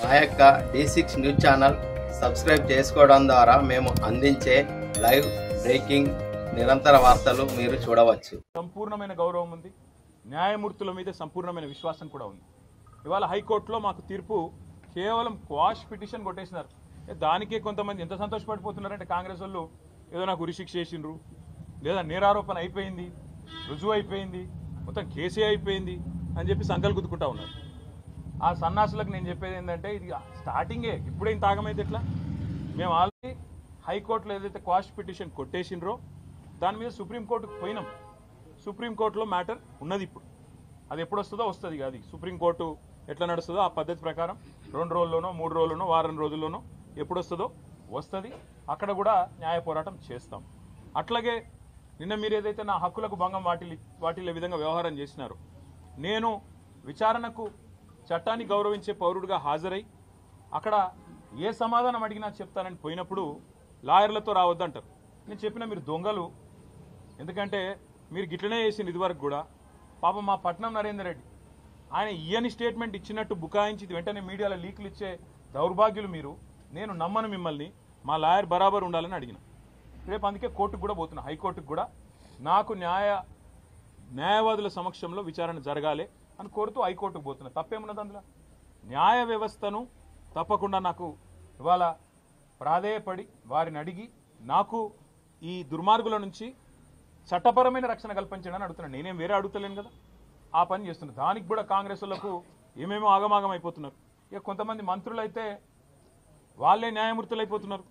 మా యొక్క D6 news channel subscribe చేసుకోవడం ద్వారా మేము అందించే లైవ్ బ్రేకింగ్ నిరంతర వార్తలు మీరు చూడవచ్చు. సంపూర్ణమైన గౌరవం ఉంది, న్యాయమూర్తుల మీద సంపూర్ణమైన విశ్వాసం కూడా ఉంది. ఇవాళ హైకోర్టులో మాకు తీర్పు కేవలం క్వాష్ పిటిషన్ కొట్టేసినారు. దానికే కొంతమంది ఎంత సంతోషపడిపోతున్నారంటే కాంగ్రెస్ వాళ్ళు ఏదో నాకు ఉరిశిక్ష చేసిండ్రు, లేదా నేరారోపణ అయిపోయింది, రుజువు అయిపోయింది, మొత్తం కేసే అయిపోయింది అని చెప్పి సంకలు గుద్దుకుంటా ఉన్నారు. ఆ సన్నాసులకు నేను చెప్పేది ఏంటంటే ఇది స్టార్టింగే, ఇప్పుడేం తాగమైతే ఎట్లా? మేము ఆల్రెడీ హైకోర్టులో ఏదైతే క్వాష్ పిటిషన్ కొట్టేసిండ్రో దాని మీద సుప్రీంకోర్టుకు పోయినాం. సుప్రీంకోర్టులో మ్యాటర్ ఉన్నది. ఇప్పుడు అది ఎప్పుడు వస్తుందో వస్తుంది. అది సుప్రీంకోర్టు ఎట్లా నడుస్తుందో ఆ పద్ధతి ప్రకారం 2 రోజుల్లోనో 3 రోజుల్లోనో వారం రోజుల్లోనో ఎప్పుడు వస్తుందో వస్తుంది. అక్కడ కూడా న్యాయ పోరాటం చేస్తాం. అట్లాగే నిన్న మీరు ఏదైతే నా హక్కులకు భంగం వాటిల్లే విధంగా వ్యవహారం చేసినారో, నేను విచారణకు చట్టాన్ని గౌరవించే పౌరుడిగా హాజరై అక్కడ ఏ సమాధానం అడిగినా చెప్తానని పోయినప్పుడు లాయర్లతో రావద్దంటారు. నేను చెప్పిన మీరు దొంగలు, ఎందుకంటే మీరు గిట్లనే చేసింది ఇదివరకు కూడా. పాపం మా పట్నం నరేందర్ రెడ్డి ఆయన ఇయ్యని స్టేట్మెంట్ ఇచ్చినట్టు బుకాయించి వెంటనే మీడియాలో లీకులు ఇచ్చే దౌర్భాగ్యులు మీరు. నేను నమ్మను మిమ్మల్ని, మా లాయర్ బరాబర్ ఉండాలని అడిగిన. రేపు అందుకే కోర్టుకు కూడా పోతున్నా, హైకోర్టుకు కూడా. నాకు న్యాయవాదుల సమక్షంలో విచారణ జరగాలి అని కోరుతూ హైకోర్టుకు పోతున్నా. తప్పేమున్నది అందులో? న్యాయ వ్యవస్థను తప్పకుండా నాకు ఇవాళ ప్రాధేయపడి వారిని అడిగి నాకు ఈ దుర్మార్గుల నుంచి చట్టపరమైన రక్షణ కల్పించండి అడుగుతున్నాను. నేనేం వేరే అడుగుతలేను కదా, ఆ పని చేస్తున్నా. దానికి కూడా కాంగ్రెస్ వాళ్ళకు ఏమేమో ఆగమాగం అయిపోతున్నారు. ఇక కొంతమంది మంత్రులు అయితే వాళ్ళే న్యాయమూర్తులు అయిపోతున్నారు.